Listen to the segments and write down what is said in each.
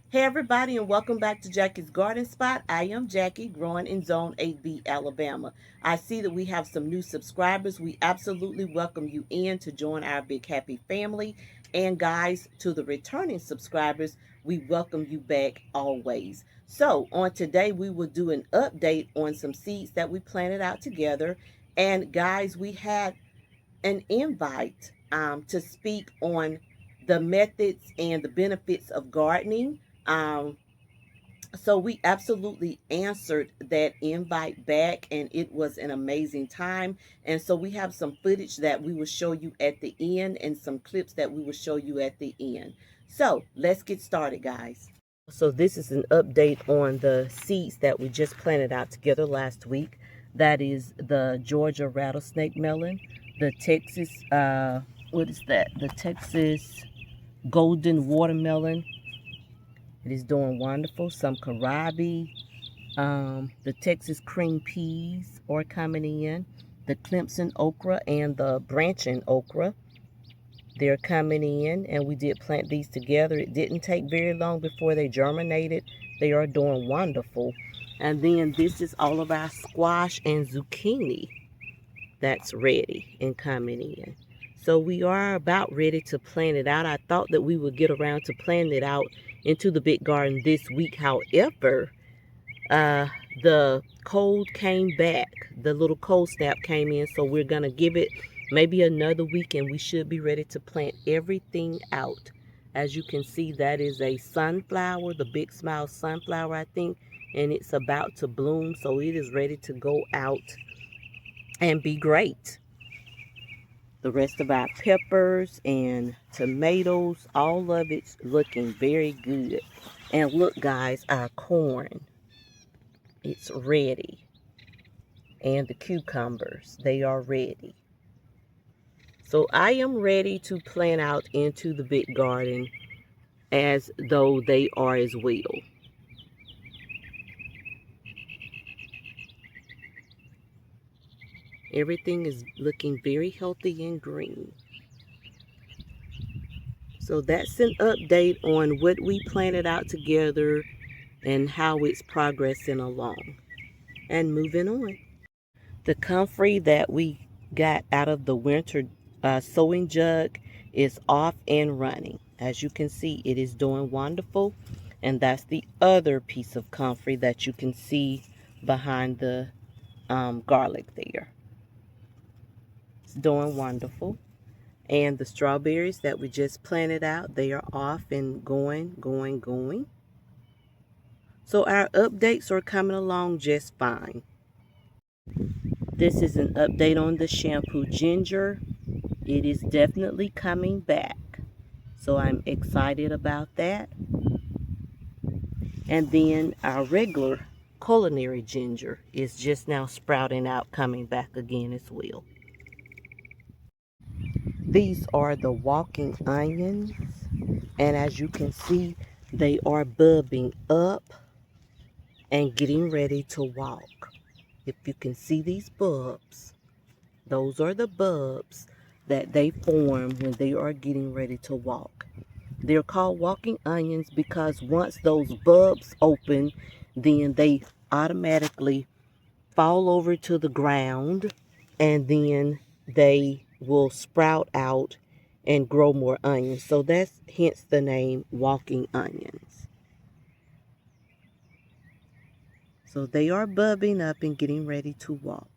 Hey everybody, and welcome back to Jackie's Garden Spot. I am Jackie, growing in Zone 8B, Alabama. I see that we have some new subscribers. We absolutely welcome you in to join our big happy family. And guys, to the returning subscribers, we welcome you back always. So on today, we will do an update on some seeds that we planted out together. And guys, we had an invite to speak on the methods and the benefits of gardening. So we absolutely answered that invite back, and it was an amazing time. And so we have some footage that we will show you at the end and some clips that we will show you at the end. So let's get started, guys. So this is an update on the seeds that we just planted out together last week. That is the Georgia rattlesnake melon, the Texas, what is that? The Texas golden watermelon. It is doing wonderful. Some kohlrabi, the Texas cream peas are coming in. The Clemson okra and the branching okra, they're coming in, and we did plant these together. It didn't take very long before they germinated. They are doing wonderful. And then this is all of our squash and zucchini that's ready and coming in. So we are about ready to plant it out. I thought that we would get around to planting it out into the big garden this week. However, the cold came back. The little cold snap came in, so we're going to give it maybe another week, and we should be ready to plant everything out. As you can see, that is a sunflower, the Big Smile sunflower, I think, and it's about to bloom, so it is ready to go out and be great. The rest of our peppers and tomatoes, all of it's looking very good. And look, guys, our corn, it's ready. And the cucumbers, they are ready. So I am ready to plant out into the big garden as though they are as well. Everything is looking very healthy and green. So that's an update on what we planted out together and how it's progressing along. And moving on. The comfrey that we got out of the winter sowing jug is off and running. As you can see, it is doing wonderful. And that's the other piece of comfrey that you can see behind the garlic there. It's doing wonderful. And the strawberries that we just planted out, they are off and going. So our updates are coming along just fine. This is an update on the shampoo ginger. It is definitely coming back. So I'm excited about that. And then our regular culinary ginger is just now sprouting out, coming back again as well. These are the walking onions. And as you can see, they are bubbing up and getting ready to walk. If you can see these bulbs, those are the bulbs that they form when they are getting ready to walk. They're called walking onions because once those bulbs open, then they automatically fall over to the ground, and then they will sprout out and grow more onions. So that's hence the name walking onions. So they are bubbing up and getting ready to walk.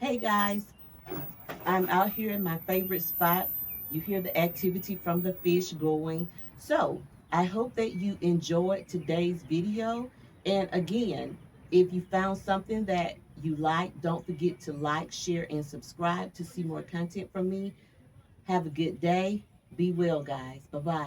Hey guys, I'm out here in my favorite spot. You hear the activity from the fish going. So I hope that you enjoyed today's video. And again, if you found something that you like, don't forget to like, share, and subscribe to see more content from me. Have a good day. Be well, guys. Bye-bye.